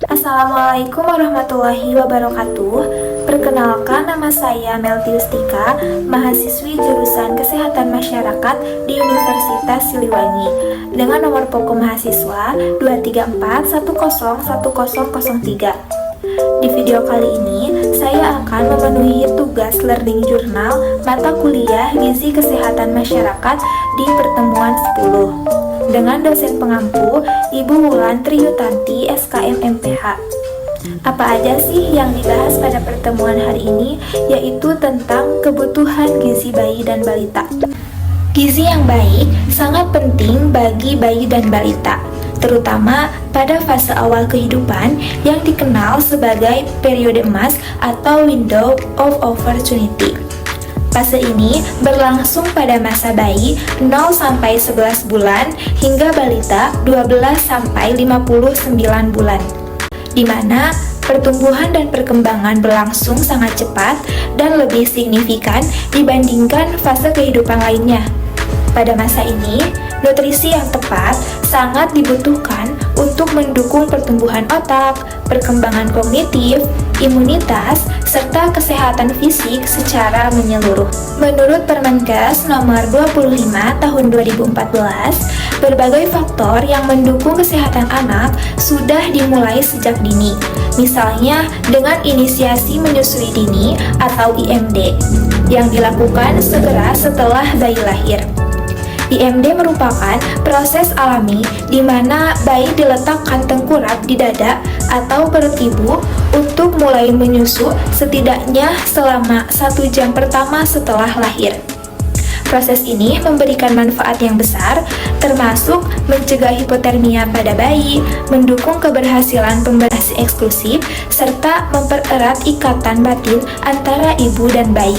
Assalamualaikum warahmatullahi wabarakatuh. Perkenalkan, nama saya Melty Ustika, mahasiswi jurusan Kesehatan Masyarakat di Universitas Siliwangi dengan nomor pokok mahasiswa 234101003. Di video kali ini, saya akan memenuhi tugas learning journal mata kuliah Gizi Kesehatan Masyarakat di pertemuan 10 dengan dosen pengampu Ibu Wulan Triyutanti SKM MPH. Apa aja sih yang dibahas pada pertemuan hari ini? Yaitu tentang kebutuhan gizi bayi dan balita. Gizi yang baik sangat penting bagi bayi dan balita, terutama pada fase awal kehidupan yang dikenal sebagai periode emas atau window of opportunity. Fase ini berlangsung pada masa bayi 0 sampai 11 bulan hingga balita 12 sampai 59 bulan, di mana pertumbuhan dan perkembangan berlangsung sangat cepat dan lebih signifikan dibandingkan fase kehidupan lainnya. Pada masa ini, nutrisi yang tepat sangat dibutuhkan untuk mendukung pertumbuhan otak, perkembangan kognitif, imunitas, serta kesehatan fisik secara menyeluruh. Menurut Permenkes nomor 25 tahun 2014, berbagai faktor yang mendukung kesehatan anak sudah dimulai sejak dini. Misalnya dengan inisiasi menyusui dini atau IMD yang dilakukan segera setelah bayi lahir. IMD merupakan proses alami di mana bayi diletakkan tengkurap di dada atau perut ibu untuk mulai menyusu setidaknya selama 1 jam pertama setelah lahir. Proses ini memberikan manfaat yang besar, termasuk mencegah hipotermia pada bayi, mendukung keberhasilan pemberasi eksklusif, serta mempererat ikatan batin antara ibu dan bayi.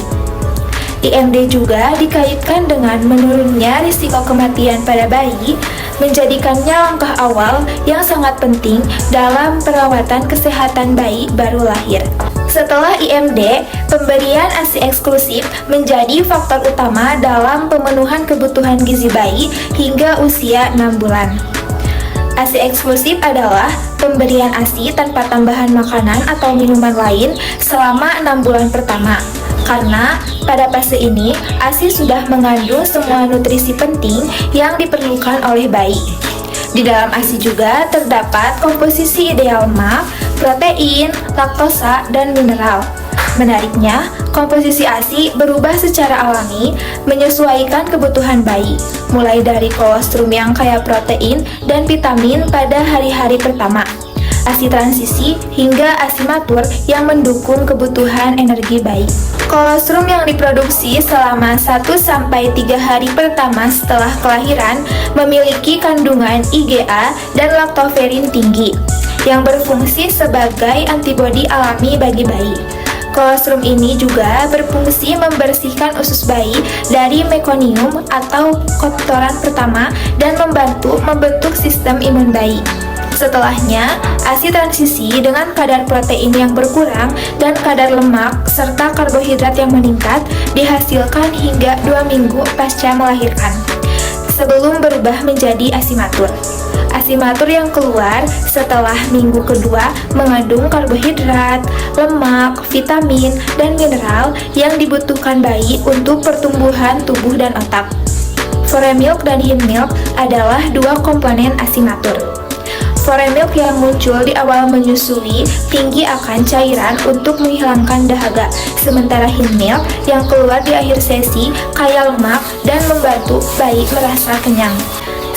IMD juga dikaitkan dengan menurunnya risiko kematian pada bayi, menjadikannya langkah awal yang sangat penting dalam perawatan kesehatan bayi baru lahir. Setelah IMD, pemberian ASI eksklusif menjadi faktor utama dalam pemenuhan kebutuhan gizi bayi hingga usia 6 bulan. ASI eksklusif adalah pemberian ASI tanpa tambahan makanan atau minuman lain selama 6 bulan pertama. Karena pada fase ini, ASI sudah mengandung semua nutrisi penting yang diperlukan oleh bayi. Di dalam ASI juga terdapat komposisi ideal lemak, protein, laktosa, dan mineral. Menariknya, komposisi ASI berubah secara alami menyesuaikan kebutuhan bayi, mulai dari kolostrum yang kaya protein dan vitamin pada hari-hari pertama, ASI transisi hingga ASI matur yang mendukung kebutuhan energi bayi. Kolostrum yang diproduksi selama 1-3 hari pertama setelah kelahiran memiliki kandungan IgA dan laktoferin tinggi yang berfungsi sebagai antibodi alami bagi bayi. Kolostrum ini juga berfungsi membersihkan usus bayi dari mekonium atau kotoran pertama dan membantu membentuk sistem imun bayi. Setelahnya, ASI transisi dengan kadar protein yang berkurang dan kadar lemak serta karbohidrat yang meningkat dihasilkan hingga 2 minggu pasca melahirkan, sebelum berubah menjadi ASI matur. ASI matur yang keluar setelah minggu kedua mengandung karbohidrat, lemak, vitamin, dan mineral yang dibutuhkan bayi untuk pertumbuhan tubuh dan otak. Foremilk dan Himilk adalah 2 komponen ASI matur. Foremilk yang muncul di awal menyusui tinggi akan cairan untuk menghilangkan dahaga, sementara Himilk yang keluar di akhir sesi kaya lemak dan membantu bayi merasa kenyang.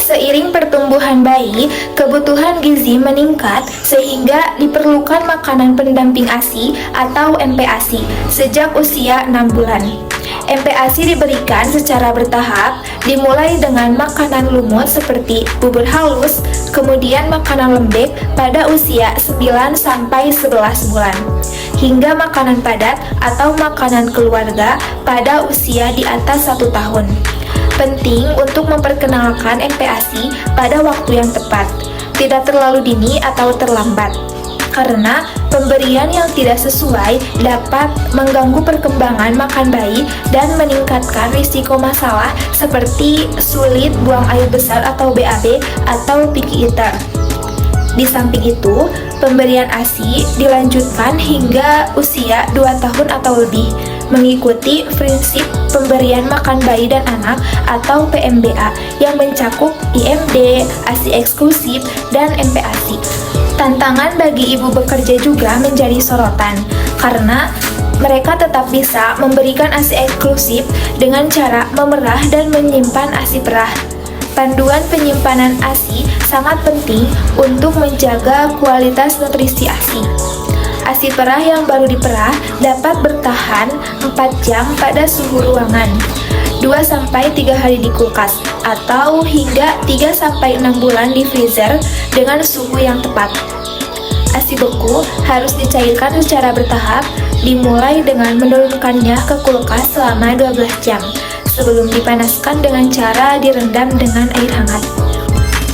Seiring pertumbuhan bayi, kebutuhan gizi meningkat sehingga diperlukan makanan pendamping ASI atau MPASI sejak usia 6 bulan. MPASI diberikan secara bertahap, dimulai dengan makanan lumut seperti bubur halus, kemudian makanan lembek pada usia 9-11 bulan, hingga makanan padat atau makanan keluarga pada usia di atas 1 tahun. Penting untuk memperkenalkan MPASI pada waktu yang tepat. tidak terlalu dini atau terlambat. Karena pemberian yang tidak sesuai dapat mengganggu perkembangan makan bayi dan meningkatkan risiko masalah seperti sulit buang air besar atau BAB atau picky eater. Di samping itu, pemberian ASI dilanjutkan hingga usia 2 tahun atau lebih, mengikuti prinsip pemberian makan bayi dan anak atau PMBA yang mencakup IMD, ASI eksklusif, dan MPASI. Tantangan bagi ibu bekerja juga menjadi sorotan, karena mereka tetap bisa memberikan ASI eksklusif dengan cara memerah dan menyimpan ASI perah. Panduan penyimpanan ASI sangat penting untuk menjaga kualitas nutrisi ASI. ASI perah yang baru diperah dapat bertahan 4 jam pada suhu ruangan, 2-3 hari di kulkas, atau hingga 3-6 bulan di freezer dengan suhu yang tepat. ASI beku harus dicairkan secara bertahap, dimulai dengan menurunkannya ke kulkas selama 12 jam, sebelum dipanaskan dengan cara direndam dengan air hangat.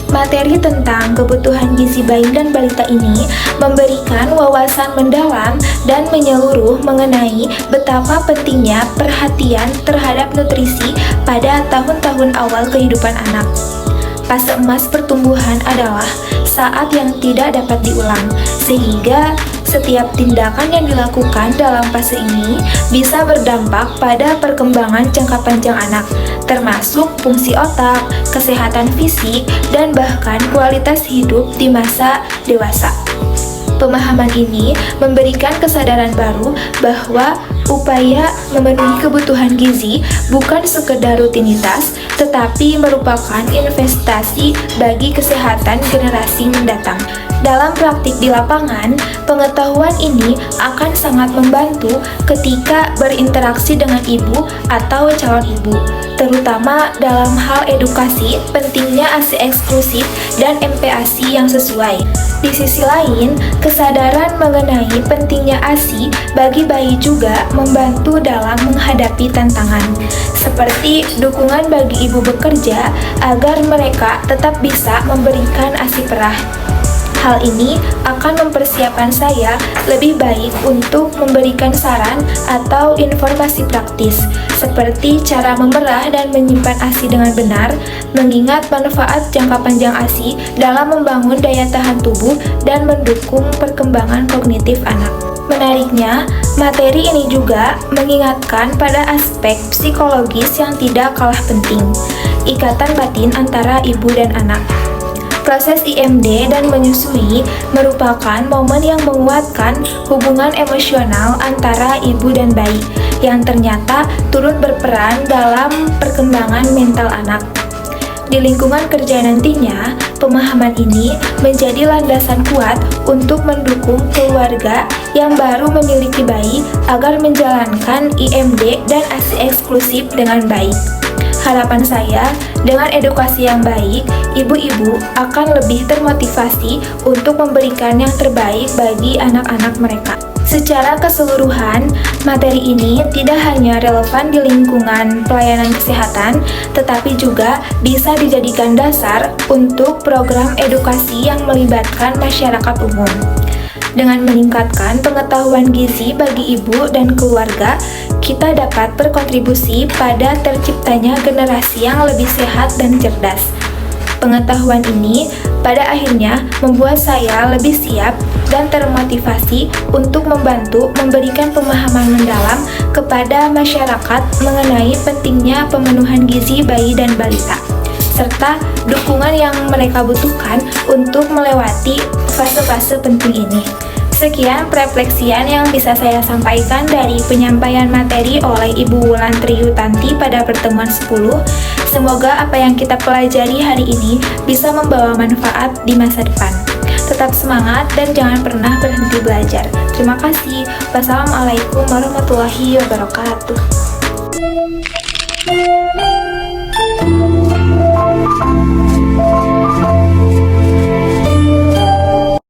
Materi tentang kebutuhan gizi bayi dan balita ini memberikan wawasan mendalam dan menyeluruh mengenai betapa pentingnya perhatian terhadap nutrisi pada tahun-tahun awal kehidupan anak. Fase emas pertumbuhan adalah saat yang tidak dapat diulang, sehingga setiap tindakan yang dilakukan dalam fase ini bisa berdampak pada perkembangan jangka panjang anak, termasuk fungsi otak, kesehatan fisik, dan bahkan kualitas hidup di masa dewasa. Pemahaman ini memberikan kesadaran baru bahwa upaya memenuhi kebutuhan gizi bukan sekedar rutinitas, tetapi merupakan investasi bagi kesehatan generasi mendatang. Dalam praktik di lapangan, pengetahuan ini akan sangat membantu ketika berinteraksi dengan ibu atau calon ibu, terutama dalam hal edukasi pentingnya ASI eksklusif dan MPASI yang sesuai. Di sisi lain, kesadaran mengenai pentingnya ASI bagi bayi juga membantu dalam menghadapi tantangan, seperti dukungan bagi ibu bekerja agar mereka tetap bisa memberikan ASI perah. Hal ini akan mempersiapkan saya lebih baik untuk memberikan saran atau informasi praktis, seperti cara memerah dan menyimpan ASI dengan benar, mengingat manfaat jangka panjang ASI dalam membangun daya tahan tubuh dan mendukung perkembangan kognitif anak. Menariknya, materi ini juga mengingatkan pada aspek psikologis yang tidak kalah penting, ikatan batin antara ibu dan anak. Proses IMD dan menyusui merupakan momen yang menguatkan hubungan emosional antara ibu dan bayi, yang ternyata turut berperan dalam perkembangan mental anak. Di lingkungan kerja nantinya, pemahaman ini menjadi landasan kuat untuk mendukung keluarga yang baru memiliki bayi agar menjalankan IMD dan ASI eksklusif dengan baik. Harapan saya, dengan edukasi yang baik, ibu-ibu akan lebih termotivasi untuk memberikan yang terbaik bagi anak-anak mereka. Secara keseluruhan, materi ini tidak hanya relevan di lingkungan pelayanan kesehatan, tetapi juga bisa dijadikan dasar untuk program edukasi yang melibatkan masyarakat umum. Dengan meningkatkan pengetahuan gizi bagi ibu dan keluarga, kita dapat berkontribusi pada terciptanya generasi yang lebih sehat dan cerdas. Pengetahuan ini pada akhirnya membuat saya lebih siap dan termotivasi untuk membantu memberikan pemahaman mendalam kepada masyarakat mengenai pentingnya pemenuhan gizi bayi dan balita, serta dukungan yang mereka butuhkan untuk melewati fase-fase penting ini. Sekian refleksian yang bisa saya sampaikan dari penyampaian materi oleh Ibu Wulantri Yutanti pada pertemuan 10. Semoga apa yang kita pelajari hari ini bisa membawa manfaat di masa depan. Tetap semangat dan jangan pernah berhenti belajar. Terima kasih. Wassalamualaikum warahmatullahi wabarakatuh.